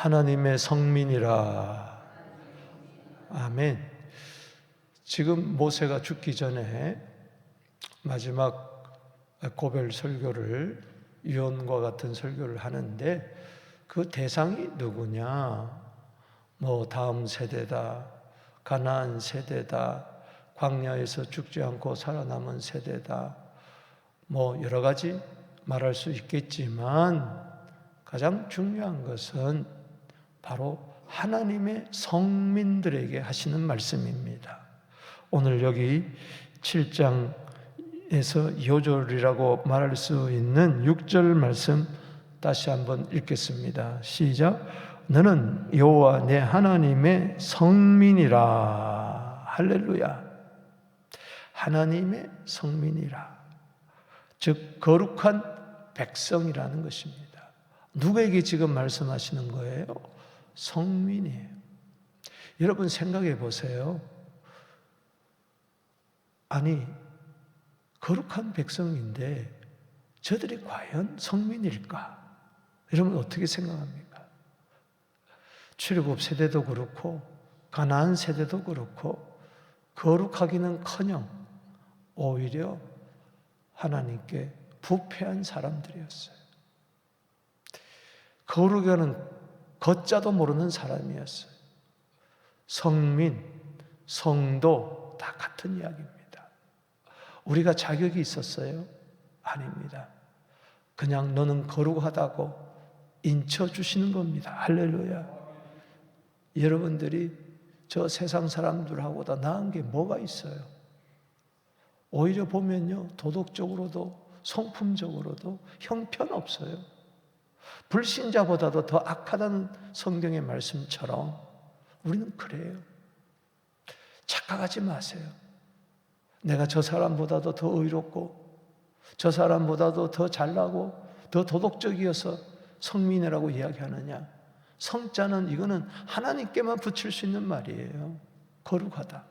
하나님의 성민이라. 아멘. 지금 모세가 죽기 전에 마지막 고별 설교를, 유언과 같은 설교를 하는데 그 대상이 누구냐? 뭐 다음 세대다, 가나안 세대다, 광야에서 죽지 않고 살아남은 세대다, 뭐 여러 가지 말할 수 있겠지만 가장 중요한 것은 바로 하나님의 성민들에게 하시는 말씀입니다. 오늘 여기 7장에서 요절이라고 말할 수 있는 6절 말씀 다시 한번 읽겠습니다. 시작. 너는 여호와 내 하나님의 성민이라. 할렐루야. 하나님의 성민이라. 즉 거룩한 백성이라는 것입니다. 누구에게 지금 말씀하시는 거예요? 성민이에요. 여러분 생각해 보세요. 아니, 거룩한 백성인데 저들이 과연 성민일까? 여러분 어떻게 생각합니까? 출애굽 세대도 그렇고 가나안 세대도 그렇고 거룩하기는커녕 오히려 하나님께 부패한 사람들이었어요. 거룩하는 걷자도 모르는 사람이었어요. 성민, 성도 다 같은 이야기입니다. 우리가 자격이 있었어요? 아닙니다. 그냥 너는 거룩하다고 인쳐주시는 겁니다. 할렐루야. 여러분들이 저 세상 사람들하고도 나은 게 뭐가 있어요? 오히려 보면요, 도덕적으로도 성품적으로도 형편없어요. 불신자보다도 더 악하다는 성경의 말씀처럼 우리는 그래요. 착각하지 마세요. 내가 저 사람보다도 더 의롭고 저 사람보다도 더 잘나고 더 도덕적이어서 성민이라고 이야기하느냐. 성자는 이거는 하나님께만 붙일 수 있는 말이에요. 거룩하다.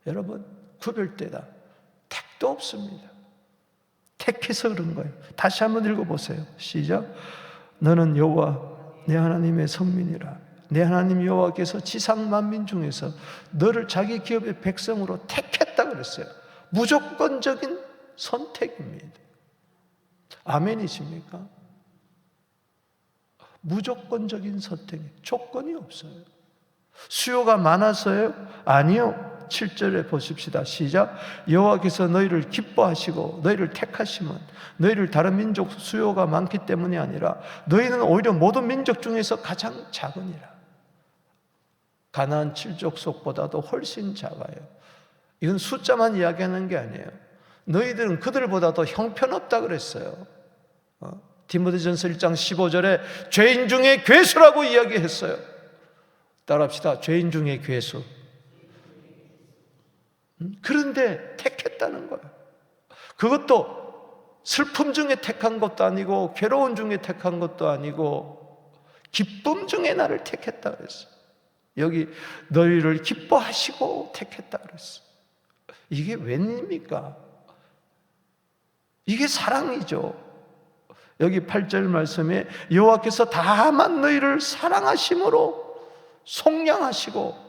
여러분, 구별되다. 택도 없습니다. 택해서 그런 거예요. 다시 한번 읽어보세요. 시작. 너는 여호와 내 하나님의 성민이라. 내 하나님 여호와께서 지상 만민 중에서 너를 자기 기업의 백성으로 택했다 그랬어요. 무조건적인 선택입니다. 아멘이십니까? 무조건적인 선택, 조건이 없어요. 수요가 많아서요? 아니요. 7절에 보십시다. 시작. 여호와께서 너희를 기뻐하시고 너희를 택하심은 너희를 다른 민족 수요가 많기 때문이 아니라 너희는 오히려 모든 민족 중에서 가장 작으니라. 가나안 7족속보다도 훨씬 작아요. 이건 숫자만 이야기하는 게 아니에요. 너희들은 그들보다도 형편없다 그랬어요. 디모데전서 1장 15절에 죄인 중에 괴수라고 이야기했어요. 따라합시다. 죄인 중에 괴수. 그런데 택했다는 거예요. 그것도 슬픔 중에 택한 것도 아니고 괴로운 중에 택한 것도 아니고 기쁨 중에 나를 택했다 그랬어요. 여기 너희를 기뻐하시고 택했다 그랬어요. 이게 웬일입니까? 이게 사랑이죠. 여기 8절 말씀에 여호와께서 다만 너희를 사랑하심으로 속량하시고,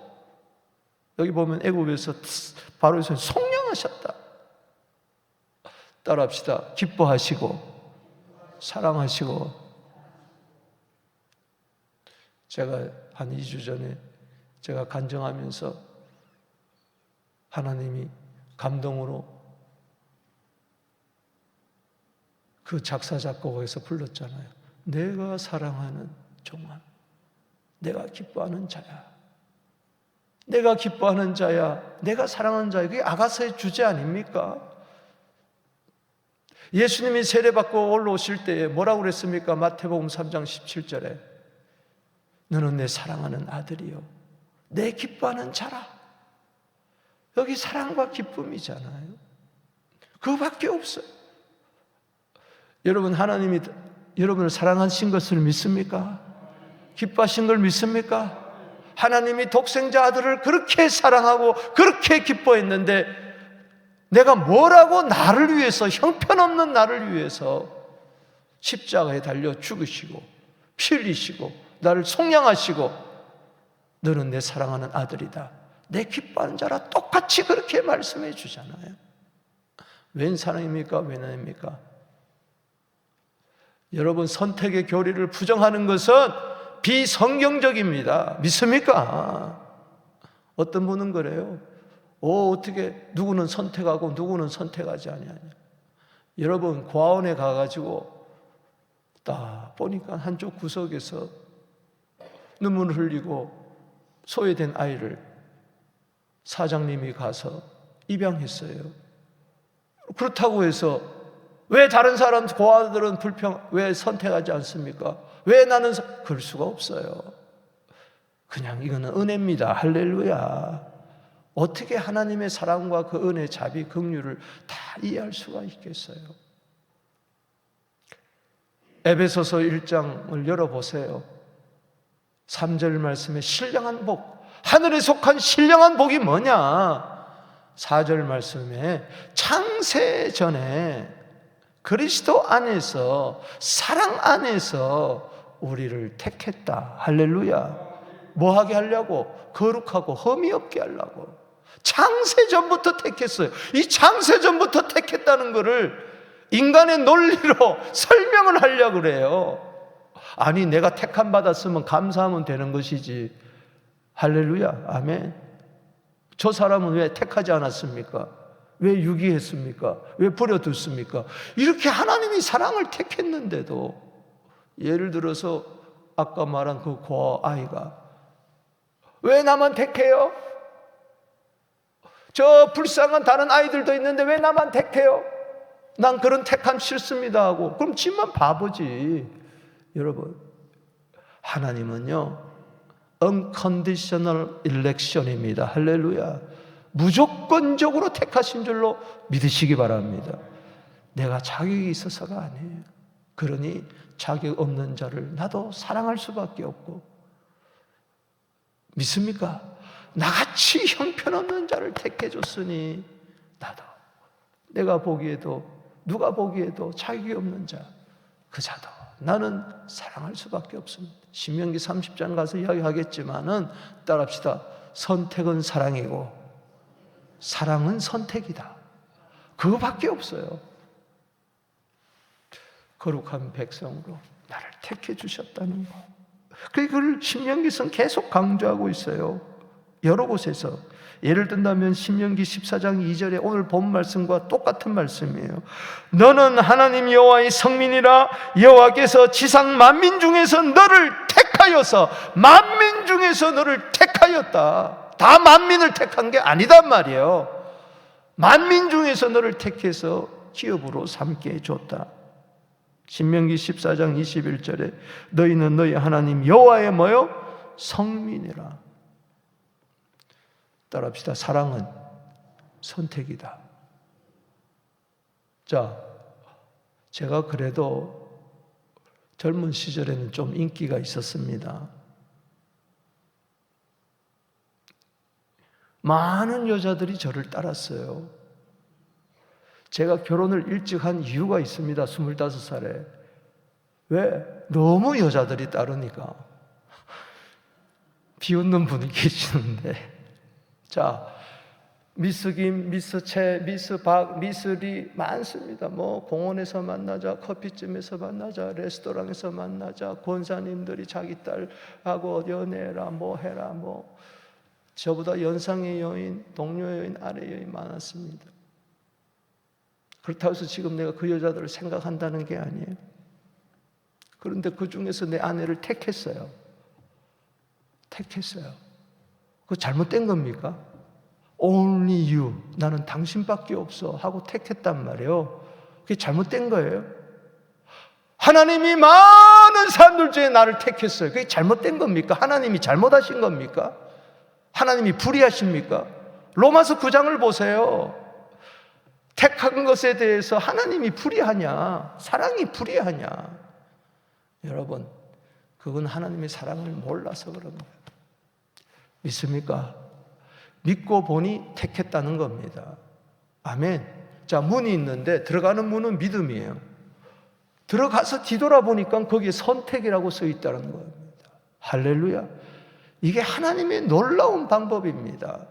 여기 보면 애굽에서 바로에서 속량하셨다. 따라합시다. 기뻐하시고 사랑하시고. 제가 한 2주 전에 제가 간증하면서 하나님이 감동으로 그 작사 작곡에서 불렀잖아요. 내가 사랑하는 종아, 내가 기뻐하는 자야. 내가 기뻐하는 자야, 내가 사랑하는 자야. 그게 아가서의 주제 아닙니까? 예수님이 세례받고 올라오실 때에 뭐라고 그랬습니까? 마태복음 3장 17절에 너는 내 사랑하는 아들이요, 내 기뻐하는 자라. 여기 사랑과 기쁨이잖아요. 그거밖에 없어요. 여러분, 하나님이 여러분을 사랑하신 것을 믿습니까? 기뻐하신 걸 믿습니까? 하나님이 독생자 아들을 그렇게 사랑하고 그렇게 기뻐했는데 내가 뭐라고 나를 위해서, 형편없는 나를 위해서 십자가에 달려 죽으시고 피 흘리시고 나를 속량하시고 너는 내 사랑하는 아들이다, 내 기뻐하는 자라, 똑같이 그렇게 말씀해 주잖아요. 웬 사랑입니까? 웬 아닙니까? 여러분, 선택의 교리를 부정하는 것은 비성경적입니다. 믿습니까? 어떤 분은 그래요. 어떻게 누구는 선택하고 누구는 선택하지 아니하냐. 여러분, 고아원에 가가지고 딱 보니까 한쪽 구석에서 눈물을 흘리고 소외된 아이를 사장님이 가서 입양했어요. 그렇다고 해서 왜 다른 사람 고아들은 왜 선택하지 않습니까? 왜 나는 그럴 수가 없어요. 그냥 이거는 은혜입니다. 할렐루야. 어떻게 하나님의 사랑과 그 은혜, 자비, 긍휼을 다 이해할 수가 있겠어요? 에베소서 1장을 열어보세요. 3절 말씀에 신령한 복, 하늘에 속한 신령한 복이 뭐냐? 4절 말씀에 창세 전에 그리스도 안에서, 사랑 안에서 우리를 택했다. 할렐루야. 뭐 하게 하려고? 거룩하고 흠이 없게 하려고. 창세전부터 택했어요. 이 창세전부터 택했다는 것을 인간의 논리로 설명을 하려고 그래요. 아니, 내가 택함 받았으면 감사하면 되는 것이지. 할렐루야. 아멘. 저 사람은 왜 택하지 않았습니까? 왜 유기했습니까? 왜 버려뒀습니까? 이렇게 하나님이 사랑을 택했는데도, 예를 들어서 아까 말한 그 고아 아이가 왜 나만 택해요? 저 불쌍한 다른 아이들도 있는데 왜 나만 택해요? 난 그런 택함 싫습니다 하고, 그럼 지만 바보지. 여러분, 하나님은요 unconditional election입니다. 할렐루야. 무조건적으로 택하신 줄로 믿으시기 바랍니다. 내가 자격이 있어서가 아니에요. 그러니 자격 없는 자를 나도 사랑할 수밖에 없고, 믿습니까? 나같이 형편없는 자를 택해줬으니 나도, 내가 보기에도, 누가 보기에도 자격이 없는 자, 그 자도 나는 사랑할 수밖에 없습니다. 신명기 30장 가서 이야기하겠지만은 따라합시다. 선택은 사랑이고 사랑은 선택이다. 그거밖에 없어요. 거룩한 백성으로 나를 택해 주셨다는 거. 그걸 신명기서는 계속 강조하고 있어요. 여러 곳에서. 예를 든다면 신명기 14장 2절에 오늘 본 말씀과 똑같은 말씀이에요. 너는 하나님 여호와의 성민이라, 여호와께서 지상 만민 중에서 너를 택하여서, 만민 중에서 너를 택하였다. 다 만민을 택한 게 아니단 말이에요. 만민 중에서 너를 택해서 기업으로 삼게 해줬다. 신명기 14장 21절에 너희는 너희 하나님 여호와의 뭐요? 성민이라. 따라합시다. 사랑은 선택이다. 자, 제가 그래도 젊은 시절에는 좀 인기가 있었습니다. 많은 여자들이 저를 따랐어요. 제가 결혼을 일찍 한 이유가 있습니다. 25살에. 왜? 너무 여자들이 따르니까. 비웃는 분이 계시는데, 자, 미스 김, 미스 채, 미스 박, 미스 리 많습니다. 뭐 공원에서 만나자, 커피집에서 만나자, 레스토랑에서 만나자, 권사님들이 자기 딸하고 연애해라, 뭐 해라, 뭐 저보다 연상의 여인, 동료 여인, 아래 여인 많았습니다. 그렇다고 해서 지금 내가 그 여자들을 생각한다는 게 아니에요. 그런데 그 중에서 내 아내를 택했어요. 택했어요. 그거 잘못된 겁니까? Only you, 나는 당신밖에 없어 하고 택했단 말이에요. 그게 잘못된 거예요. 하나님이 많은 사람들 중에 나를 택했어요. 그게 잘못된 겁니까? 하나님이 잘못하신 겁니까? 하나님이 불의하십니까? 로마서 9장을 보세요. 택한 것에 대해서 하나님이 불의하냐? 사랑이 불의하냐? 여러분, 그건 하나님의 사랑을 몰라서 그런 거예요. 믿습니까? 믿고 보니 택했다는 겁니다. 아멘. 자, 문이 있는데 들어가는 문은 믿음이에요. 들어가서 뒤돌아보니까 거기에 선택이라고 써 있다는 겁니다. 할렐루야. 이게 하나님의 놀라운 방법입니다.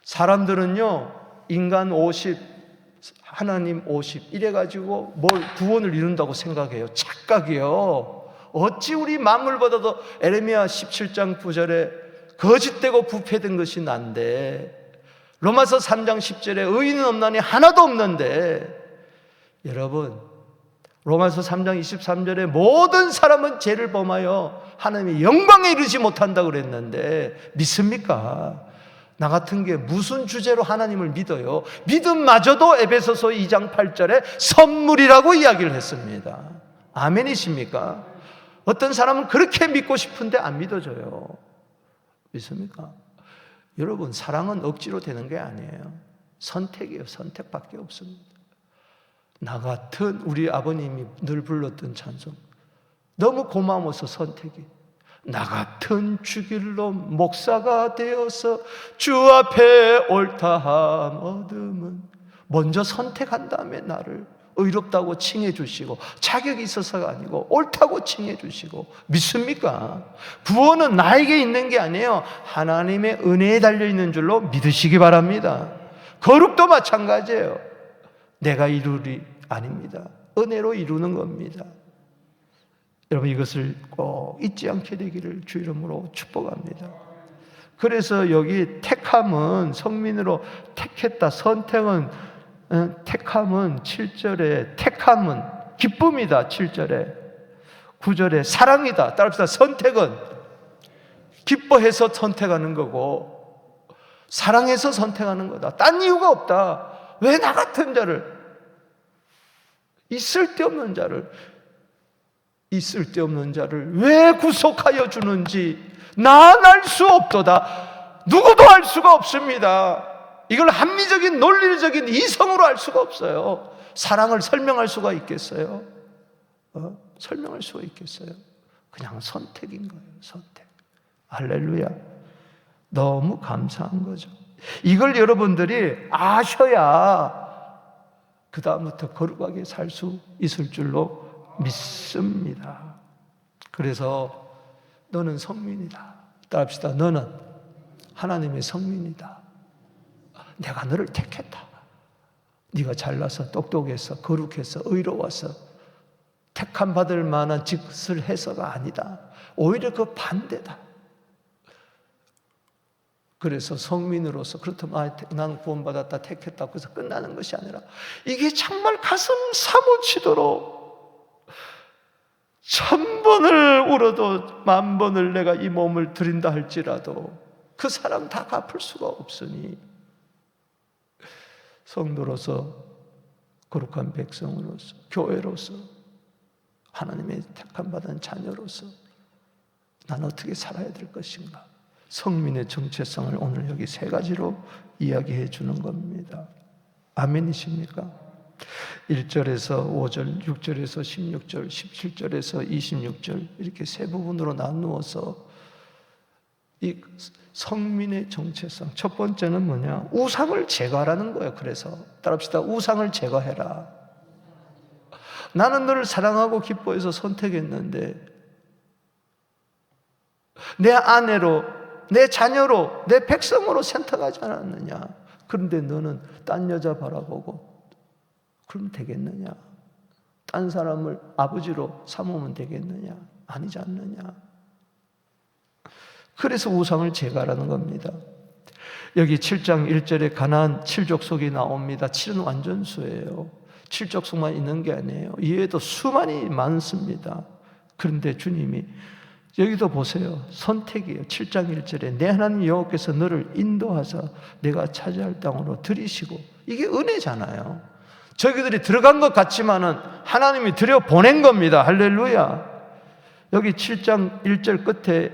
사람들은요, 인간 50, 하나님 50 이래가지고 뭘 구원을 이룬다고 생각해요. 착각이요. 어찌 우리 만물보다도 에레미야 17장 9절에 거짓되고 부패된 것이 난데, 로마서 3장 10절에 의인은 없나니 하나도 없는데, 여러분 로마서 3장 23절에 모든 사람은 죄를 범하여 하나님의 영광에 이르지 못한다고 그랬는데 믿습니까? 나 같은 게 무슨 주제로 하나님을 믿어요? 믿음마저도 에베소서 2장 8절에 선물이라고 이야기를 했습니다. 아멘이십니까? 어떤 사람은 그렇게 믿고 싶은데 안 믿어져요. 믿습니까? 여러분, 사랑은 억지로 되는 게 아니에요. 선택이에요. 선택밖에 없습니다. 나 같은 우리 아버님이 늘 불렀던 찬송, 너무 고마워서 선택이, 나 같은 주길로 목사가 되어서 주 앞에 옳다함 얻음은, 먼저 선택한 다음에 나를 의롭다고 칭해 주시고, 자격이 있어서가 아니고 옳다고 칭해 주시고. 믿습니까? 구원은 나에게 있는 게 아니에요. 하나님의 은혜에 달려있는 줄로 믿으시기 바랍니다. 거룩도 마찬가지예요. 내가 이루리 아닙니다. 은혜로 이루는 겁니다. 여러분, 이것을 꼭 잊지 않게 되기를 주 이름으로 축복합니다. 그래서 여기 택함은 성민으로 택했다, 선택은, 택함은 7절에 택함은 기쁨이다, 7절에. 9절에 사랑이다. 따라합시다. 선택은 기뻐해서 선택하는 거고 사랑해서 선택하는 거다. 딴 이유가 없다. 왜 나 같은 자를, 있을 데 없는 자를 왜 구속하여 주는지 난 알 수 없도다. 누구도 알 수가 없습니다. 이걸 합리적인 논리적인 이성으로 알 수가 없어요. 사랑을 설명할 수가 있겠어요? 설명할 수가 있겠어요? 그냥 선택인 거예요. 선택. 할렐루야. 너무 감사한 거죠. 이걸 여러분들이 아셔야 그 다음부터 거룩하게 살 수 있을 줄로 믿습니다. 그래서 너는 성민이다. 따라합시다. 너는 하나님의 성민이다. 내가 너를 택했다. 네가 잘나서 똑똑해서 거룩해서 의로워서 택함 받을 만한 짓을 해서가 아니다. 오히려 그 반대다. 그래서 성민으로서, 그렇다면 나는 구원받았다, 택했다, 그래서 끝나는 것이 아니라 이게 정말 가슴 사무치도록 1000번을 울어도 10,000번을 내가 이 몸을 드린다 할지라도 그 사랑 다 갚을 수가 없으니, 성도로서, 거룩한 백성으로서, 교회로서, 하나님의 택함 받은 자녀로서 난 어떻게 살아야 될 것인가? 성민의 정체성을 오늘 여기 3가지로 이야기해 주는 겁니다. 아멘이십니까? 1절에서 5절, 6절에서 16절, 17절에서 26절 이렇게 3부분으로 나누어서 이 성민의 정체성, 첫 번째는 뭐냐? 우상을 제거하라는 거예요. 그래서 따라합시다. 우상을 제거해라. 나는 너를 사랑하고 기뻐해서 선택했는데 내 아내로, 내 자녀로, 내 백성으로 선택하지 않았느냐? 그런데 너는 딴 여자 바라보고 그럼 되겠느냐? 딴 사람을 아버지로 삼으면 되겠느냐? 아니지 않느냐? 그래서 우상을 제거하라는 겁니다. 여기 7장 1절에 가나안 7족속이 나옵니다. 7은 완전수예요. 7족속만 있는 게 아니에요. 이외에도 수많이 많습니다. 그런데 주님이 여기도 보세요. 선택이에요. 7장 1절에 내 하나님 여호와께서 너를 인도하사 내가 차지할 땅으로 들이시고, 이게 은혜잖아요. 저기들이 들어간 것 같지만은 하나님이 들여보낸 겁니다. 할렐루야. 여기 7장 1절 끝에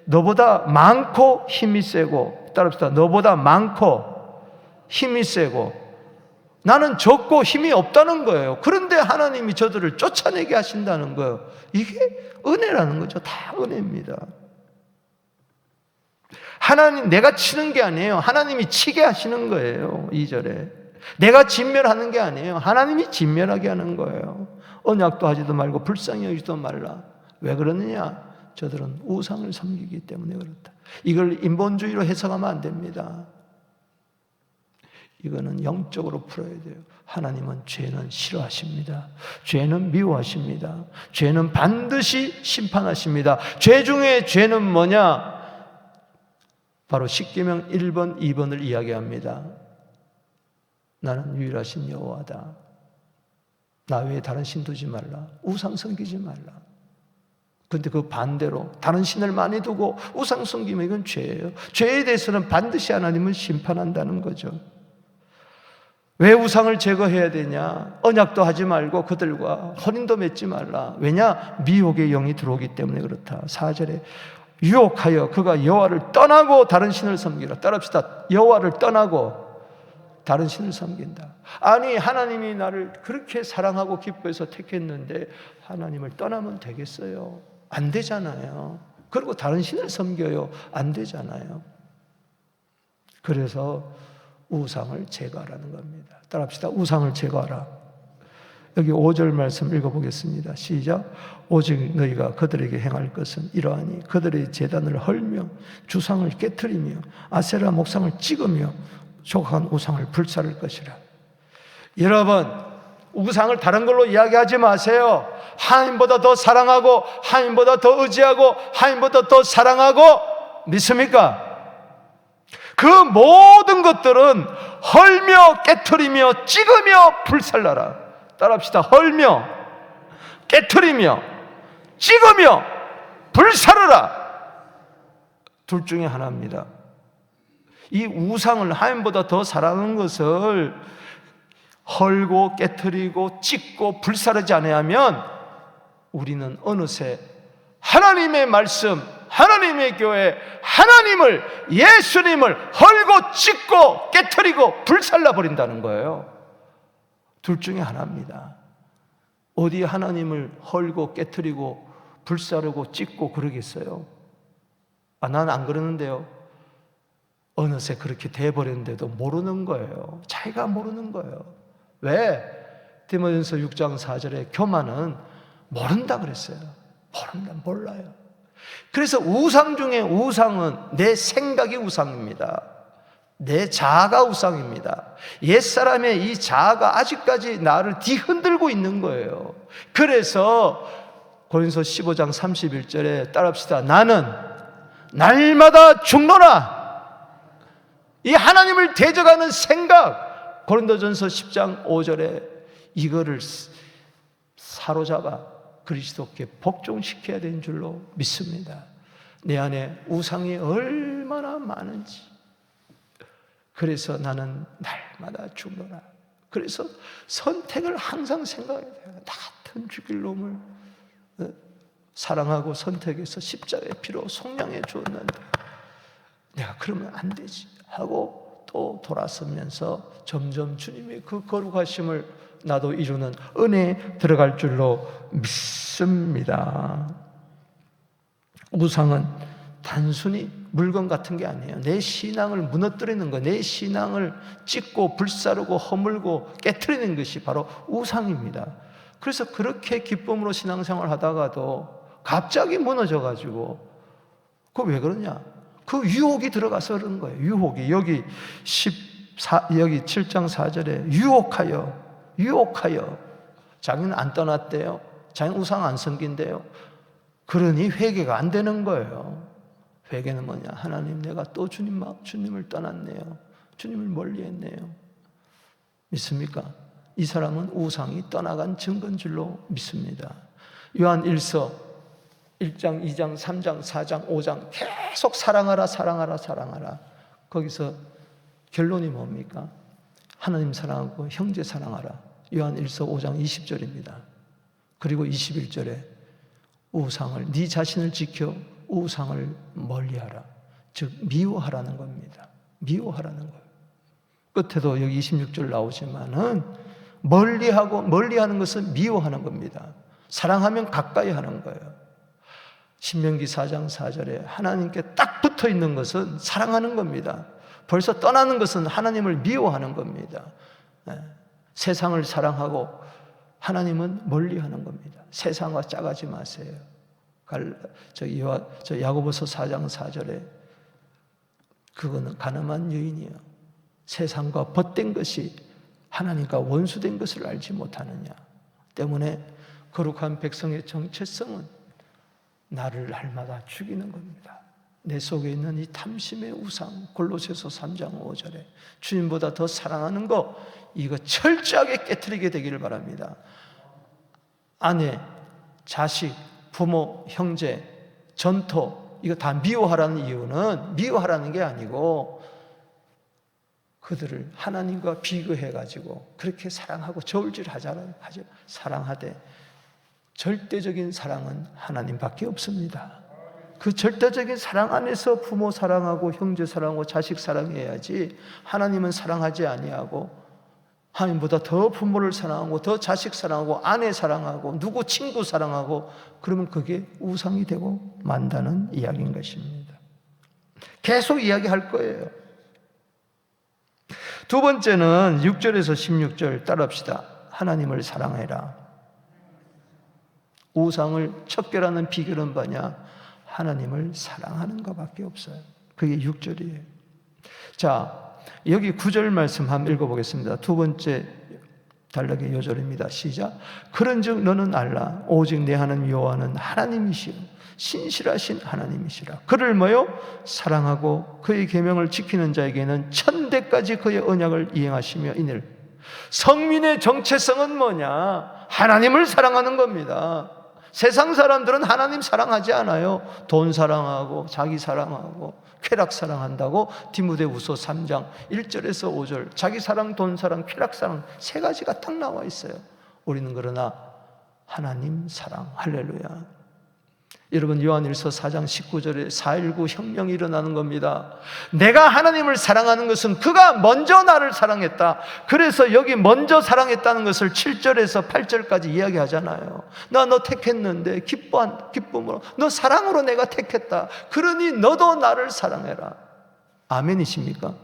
너보다 많고 힘이 세고, 따라합시다. 너보다 많고 힘이 세고, 나는 적고 힘이 없다는 거예요. 그런데 하나님이 저들을 쫓아내게 하신다는 거예요. 이게 은혜라는 거죠. 다 은혜입니다. 하나님, 내가 치는 게 아니에요. 하나님이 치게 하시는 거예요. 2절에 내가 진멸하는 게 아니에요. 하나님이 진멸하게 하는 거예요. 언약도 하지도 말고 불쌍히 여기지도 말라. 왜 그러느냐? 저들은 우상을 섬기기 때문에 그렇다. 이걸 인본주의로 해석하면 안 됩니다. 이거는 영적으로 풀어야 돼요. 하나님은 죄는 싫어하십니다. 죄는 미워하십니다. 죄는 반드시 심판하십니다. 죄 중에 죄는 뭐냐? 바로 십계명 1번, 2번을 이야기합니다. 나는 유일하신 여호와다. 나 외에 다른 신 두지 말라. 우상 섬기지 말라. 그런데 그 반대로 다른 신을 많이 두고 우상 섬기면 이건 죄예요. 죄에 대해서는 반드시 하나님은 심판한다는 거죠. 왜 우상을 제거해야 되냐? 언약도 하지 말고 그들과 혼인도 맺지 말라. 왜냐? 미혹의 영이 들어오기 때문에 그렇다. 4절에 유혹하여 그가 여호와를 떠나고 다른 신을 섬기라. 따라합시다. 여호와를 떠나고 다른 신을 섬긴다. 아니, 하나님이 나를 그렇게 사랑하고 기뻐해서 택했는데 하나님을 떠나면 되겠어요? 안 되잖아요. 그리고 다른 신을 섬겨요? 안 되잖아요. 그래서 우상을 제거하라는 겁니다. 따라합시다. 우상을 제거하라. 여기 5절 말씀 읽어보겠습니다. 시작. 오직 너희가 그들에게 행할 것은 이러하니 그들의 제단을 헐며 주상을 깨트리며 아세라 목상을 찍으며 조각한 우상을 불사를 것이라. 여러분, 우상을 다른 걸로 이야기하지 마세요. 하나님보다 더 사랑하고 하나님보다 더 의지하고 하나님보다 더 사랑하고 믿습니까? 그 모든 것들은 헐며 깨트리며 찍으며 불살라라. 따라합시다. 헐며 깨트리며 찍으며 불살라라. 둘 중에 하나입니다. 이 우상을 하나님보다 더 사랑하는 것을 헐고 깨트리고 찍고 불사르지 않으면 우리는 어느새 하나님의 말씀, 하나님의 교회, 하나님을, 예수님을 헐고 찍고 깨트리고 불살라 버린다는 거예요. 둘 중에 하나입니다. 어디 하나님을 헐고 깨트리고 불사르고 찍고 그러겠어요? 난 안 그러는데요. 어느새 그렇게 돼버렸는데도 모르는 거예요. 자기가 모르는 거예요. 왜? 디모데전서 6장 4절에 교만은 모른다 그랬어요. 모른다, 몰라요. 그래서 우상 중에 우상은 내 생각이 우상입니다. 내 자아가 우상입니다. 옛사람의 이 자아가 아직까지 나를 뒤흔들고 있는 거예요. 그래서 고린도서 15장 31절에 따라합시다. 나는 날마다 죽노라. 이 하나님을 대적하는 생각, 고린도전서 10장 5절에 이거를 사로잡아 그리스도께 복종시켜야 되는 줄로 믿습니다. 내 안에 우상이 얼마나 많은지. 그래서 나는 날마다 죽노라. 그래서 선택을 항상 생각해야 돼요. 나 같은 죽일 놈을 사랑하고 선택해서 십자가의 피로 속량해 주었는데 내가 그러면 안 되지 하고 또 돌아서면서 점점 주님의 그 거룩하심을 나도 이루는 은혜에 들어갈 줄로 믿습니다. 우상은 단순히 물건 같은 게 아니에요. 내 신앙을 무너뜨리는 거, 내 신앙을 찢고 불사르고 허물고 깨트리는 것이 바로 우상입니다. 그래서 그렇게 기쁨으로 신앙생활 하다가도 갑자기 무너져가지고 그거 왜 그러냐? 그 유혹이 들어가서 그런 거예요. 유혹이 여기 7장 4절에 유혹하여 자기는 안 떠났대요. 자기는 우상 안 섬긴대요. 그러니 회개가 안 되는 거예요. 회개는 뭐냐? 하나님, 내가 또 주님을 떠났네요. 주님을 멀리했네요. 믿습니까? 이 사람은 우상이 떠나간 증거인 줄로 믿습니다. 요한 1서 1장, 2장, 3장, 4장, 5장 계속 사랑하라. 거기서 결론이 뭡니까? 하나님 사랑하고 형제 사랑하라. 요한 1서 5장 20절입니다. 그리고 21절에 우상을, 네 자신을 지켜 우상을 멀리하라. 즉 미워하라는 겁니다. 미워하라는 거예요. 끝에도 여기 26절 나오지만은 멀리하는 것은 미워하는 겁니다. 사랑하면 가까이 하는 거예요. 신명기 4장 4절에 하나님께 딱 붙어 있는 것은 사랑하는 겁니다. 벌써 떠나는 것은 하나님을 미워하는 겁니다. 세상을 사랑하고 하나님은 멀리하는 겁니다. 세상과 짜가지 마세요. 야고보서 4장 4절에 그거는 가늠한 여인이요 세상과 벗된 것이 하나님과 원수된 것을 알지 못하느냐 때문에 거룩한 백성의 정체성은 나를 날마다 죽이는 겁니다. 내 속에 있는 이 탐심의 우상, 골로새서 3장 5절에 주님보다 더 사랑하는 거, 이거 철저하게 깨트리게 되기를 바랍니다. 아내, 자식, 부모, 형제, 전토, 이거 다 미워하라는 이유는 미워하라는 게 아니고 그들을 하나님과 비교해가지고 그렇게 사랑하고 저울질하자는 하죠. 사랑하되 절대적인 사랑은 하나님밖에 없습니다. 그 절대적인 사랑 안에서 부모 사랑하고 형제 사랑하고 자식 사랑해야지 하나님은 사랑하지 아니하고 하나님보다 더 부모를 사랑하고 더 자식 사랑하고 아내 사랑하고 누구 친구 사랑하고 그러면 그게 우상이 되고 만다는 이야기인 것입니다. 계속 이야기할 거예요. 두 번째는 6절에서 16절 따라합시다. 하나님을 사랑해라. 우상을 척결하는 비결은 뭐냐? 하나님을 사랑하는 것밖에 없어요. 그게 6절이에요. 자, 여기 9절 말씀 한번 읽어보겠습니다. 두 번째 단락의 요절입니다. 시작. 그런즉 너는 알라. 오직 내 하나님 여호와는 하나님이시요 신실하신 하나님이시라. 그를 뭐요? 사랑하고 그의 계명을 지키는 자에게는 천대까지 그의 언약을 이행하시며 이늘. 성민의 정체성은 뭐냐? 하나님을 사랑하는 겁니다. 세상 사람들은 하나님 사랑하지 않아요. 돈 사랑하고 자기 사랑하고 쾌락 사랑한다고 디모데후서 3장 1절에서 5절 자기 사랑, 돈 사랑, 쾌락 사랑 세 가지가 딱 나와 있어요. 우리는 그러나 하나님 사랑, 할렐루야. 여러분 요한일서 4장 19절에 4.19 혁명이 일어나는 겁니다. 내가 하나님을 사랑하는 것은 그가 먼저 나를 사랑했다. 그래서 여기 먼저 사랑했다는 것을 7절에서 8절까지 이야기하잖아요. 나 너 택했는데 기쁨으로 너 사랑으로 내가 택했다. 그러니 너도 나를 사랑해라. 아멘이십니까?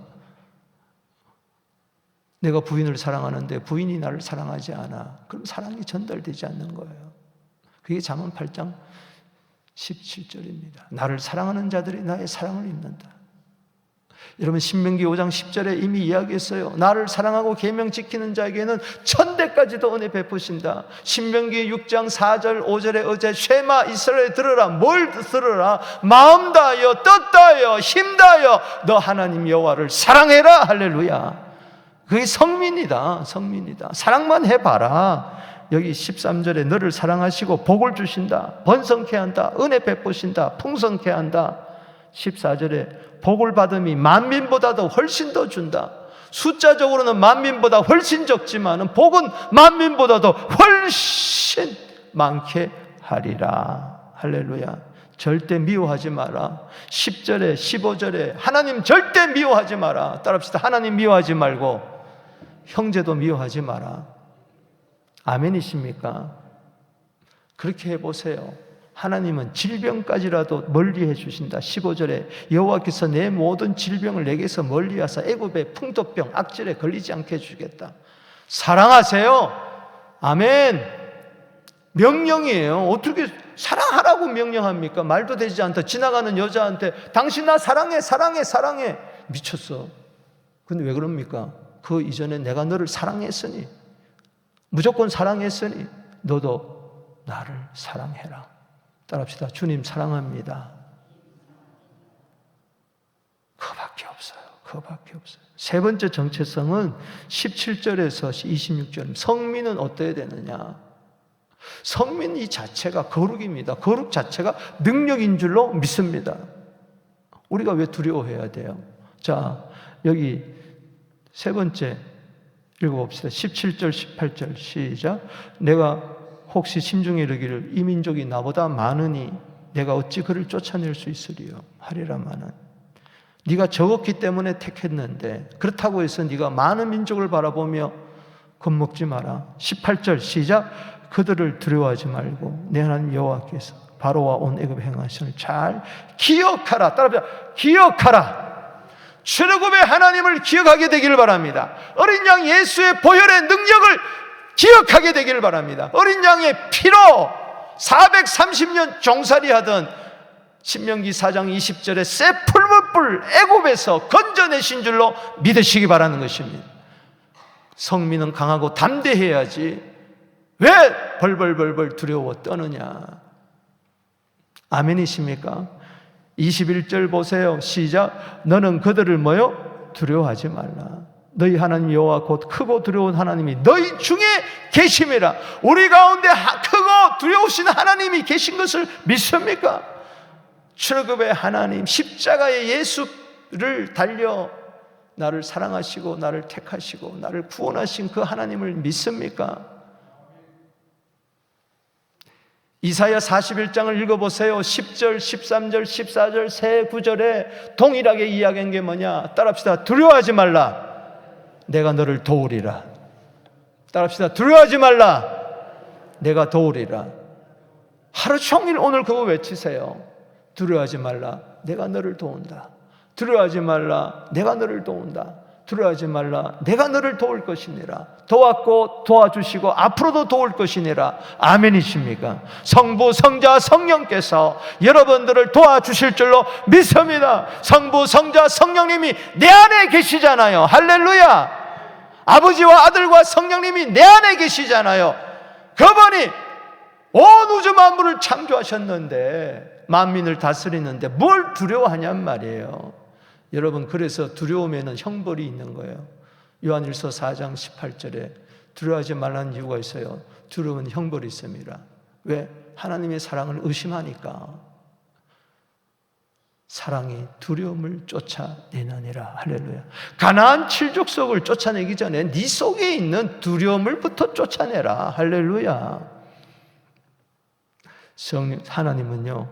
내가 부인을 사랑하는데 부인이 나를 사랑하지 않아. 그럼 사랑이 전달되지 않는 거예요. 그게 잠언 8장 17절입니다. 나를 사랑하는 자들이 나의 사랑을 입는다. 여러분 신명기 5장 10절에 이미 이야기했어요. 나를 사랑하고 계명 지키는 자에게는 천대까지도 은혜 베푸신다. 신명기 6장 4절 5절에 어제 쉐마 이스라엘 들으라. 뭘 들으라? 마음 다하여 뜻 다하여 힘 다하여 너 하나님 여호와를 사랑해라. 할렐루야. 그게 성민이다. 성민이다. 사랑만 해봐라. 여기 13절에 너를 사랑하시고 복을 주신다. 번성케 한다. 은혜 베푸신다. 풍성케 한다. 14절에 복을 받음이 만민보다도 훨씬 더 준다. 숫자적으로는 만민보다 훨씬 적지만 복은 만민보다도 훨씬 많게 하리라. 할렐루야. 절대 미워하지 마라. 10절에 15절에 하나님 절대 미워하지 마라. 따라합시다. 하나님 미워하지 말고 형제도 미워하지 마라. 아멘이십니까? 그렇게 해보세요. 하나님은 질병까지라도 멀리해 주신다. 15절에 여호와께서 내 모든 질병을 내게서 멀리하사 애굽의 풍토병 악질에 걸리지 않게 해주겠다. 사랑하세요. 아멘. 명령이에요. 어떻게 사랑하라고 명령합니까? 말도 되지 않다. 지나가는 여자한테 당신 나 사랑해 사랑해 사랑해. 미쳤어. 근데 왜 그럽니까? 그 이전에 내가 너를 사랑했으니 무조건 사랑했으니 너도 나를 사랑해라. 따라합시다. 주님 사랑합니다. 그거밖에 없어요. 그거밖에 없어요. 세 번째 정체성은 17절에서 26절. 성민은 어때야 되느냐? 성민 이 자체가 거룩입니다. 거룩 자체가 능력인 줄로 믿습니다. 우리가 왜 두려워해야 돼요? 자, 여기 세 번째 읽어봅시다. 17절 18절 시작. 내가 혹시 심중에 이르기를 이 민족이 나보다 많으니 내가 어찌 그를 쫓아낼 수 있으리요 하리라마는 네가 적었기 때문에 택했는데 그렇다고 해서 네가 많은 민족을 바라보며 겁먹지 마라. 18절 시작. 그들을 두려워하지 말고 내 하나님 여호와께서 바로와 온 애굽 행하심을 잘 기억하라. 따라합시다. 기억하라. 출애굽의 하나님을 기억하게 되기를 바랍니다. 어린 양 예수의 보혈의 능력을 기억하게 되기를 바랍니다. 어린 양의 피로 430년 종살이 하던 신명기 4장 20절에 새 풀무불 애굽에서 건져내신 줄로 믿으시기 바라는 것입니다. 성민은 강하고 담대해야지 왜 벌벌벌벌 두려워 떠느냐. 아멘이십니까? 21절 보세요. 시작. 너는 그들을 뭐요? 두려워하지 말라. 너희 하나님 여호와 곧 크고 두려운 하나님이 너희 중에 계심이라. 우리 가운데 크고 두려우신 하나님이 계신 것을 믿습니까? 출애굽의 하나님, 십자가의 예수를 달려 나를 사랑하시고 나를 택하시고 나를 구원하신 그 하나님을 믿습니까? 이사야 41장을 읽어보세요. 10절, 13절, 14절 세 구절에 동일하게 이야기한 게 뭐냐? 따라합시다. 두려워하지 말라. 내가 너를 도우리라. 따라합시다. 두려워하지 말라. 내가 도우리라. 하루 종일 오늘 그거 외치세요. 두려워하지 말라. 내가 너를 도운다. 두려워하지 말라. 내가 너를 도운다. 두려워하지 말라. 내가 너를 도울 것이니라. 도왔고 도와주시고 앞으로도 도울 것이니라. 아멘이십니까? 성부, 성자, 성령께서 여러분들을 도와주실 줄로 믿습니다. 성부, 성자, 성령님이 내 안에 계시잖아요. 할렐루야. 아버지와 아들과 성령님이 내 안에 계시잖아요. 그분이 온 우주 만물을 창조하셨는데 만민을 다스리는데 뭘 두려워하냔 말이에요. 여러분, 그래서 두려움에는 형벌이 있는 거예요. 요한일서 4장 18절에 두려워하지 말라는 이유가 있어요. 두려움은 형벌이 있습니다. 왜? 하나님의 사랑을 의심하니까. 사랑이 두려움을 쫓아내느니라. 할렐루야. 가나안 칠족속을 쫓아내기 전에 네 속에 있는 두려움을부터 쫓아내라. 할렐루야. 하나님은요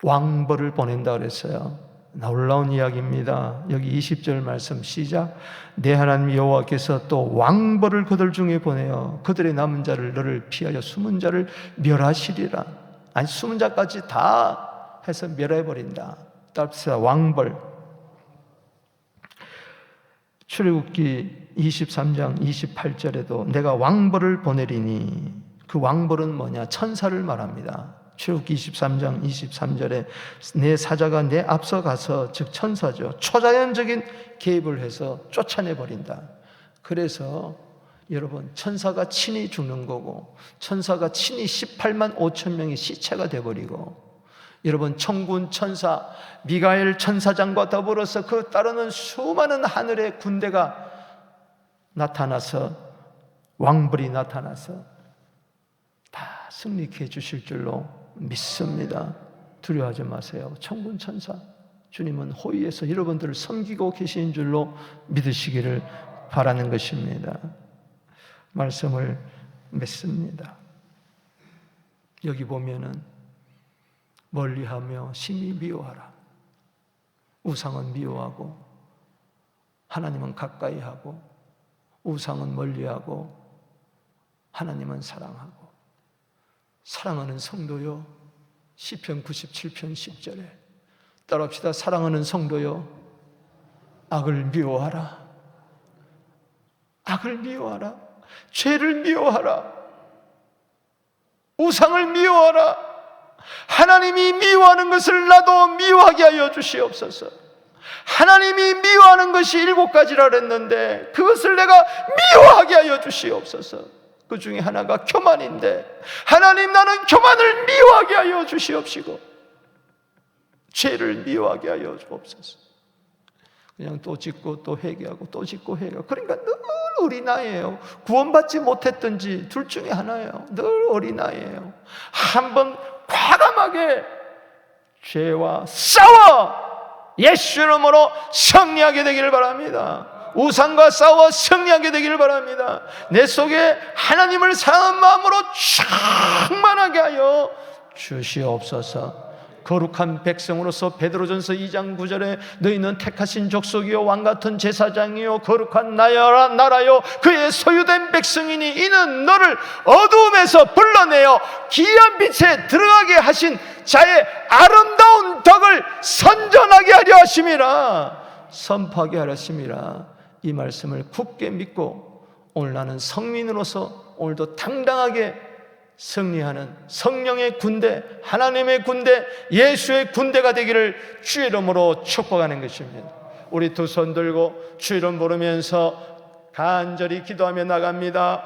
왕벌을 보낸다 그랬어요. 놀라운 이야기입니다. 여기 20절 말씀 시작. 내 하나님 여호와께서 또 왕벌을 그들 중에 보내어 그들의 남은 자를 너를 피하여 숨은 자를 멸하시리라. 아니 숨은 자까지 다 해서 멸해버린다. 따라서 왕벌. 출애굽기 23장 28절에도 내가 왕벌을 보내리니, 그 왕벌은 뭐냐? 천사를 말합니다. 출애굽기 23장 23절에 내 사자가 내 앞서 가서, 즉 천사죠, 초자연적인 개입을 해서 쫓아내버린다. 그래서 여러분, 천사가 친히 죽는 거고 천사가 친히 18만 5천 명이 시체가 돼버리고, 여러분 천군 천사 미가엘 천사장과 더불어서 그 따르는 수많은 하늘의 군대가 나타나서, 왕벌이 나타나서 다 승리케 해주실 줄로 믿습니다. 두려워하지 마세요. 천군 천사 주님은 호위에서 여러분들을 섬기고 계신 줄로 믿으시기를 바라는 것입니다. 말씀을 맺습니다. 여기 보면은 멀리하며 심히 미워하라. 우상은 미워하고 하나님은 가까이하고, 우상은 멀리하고 하나님은 사랑하고. 사랑하는 성도요, 시편 97편 10절에 따라합시다. 사랑하는 성도요, 악을 미워하라. 악을 미워하라. 죄를 미워하라. 우상을 미워하라. 하나님이 미워하는 것을 나도 미워하게 하여 주시옵소서. 하나님이 미워하는 것이 7가지라 그랬는데 그것을 내가 미워하게 하여 주시옵소서. 그 중에 하나가 교만인데, 하나님 나는 교만을 미워하게 하여 주시옵시고 죄를 미워하게 하여 주옵소서. 그냥 또 짓고 또 회개하고 또 짓고 회개하고, 그러니까 늘 어린아이예요. 구원받지 못했든지 둘 중에 하나예요. 늘 어린아이예요. 한번 과감하게 죄와 싸워 예수 이름으로 승리하게 되기를 바랍니다. 우상과 싸워 승리하게 되기를 바랍니다. 내 속에 하나님을 사랑하는 마음으로 충만하게 하여 주시옵소서. 거룩한 백성으로서 베드로전서 2장 9절에 너희는 택하신 족속이요 왕같은 제사장이요 거룩한 나라요 그의 소유된 백성이니 이는 너를 어두움에서 불러내어 기이한 빛에 들어가게 하신 자의 아름다운 덕을 선전하게 하려 하심이라. 선포하게 하려 하심이라. 이 말씀을 굳게 믿고 오늘 나는 성민으로서 오늘도 당당하게 승리하는 성령의 군대, 하나님의 군대, 예수의 군대가 되기를 주의 이름으로 축복하는 것입니다. 우리 두 손 들고 주 이름 부르면서 간절히 기도하며 나갑니다.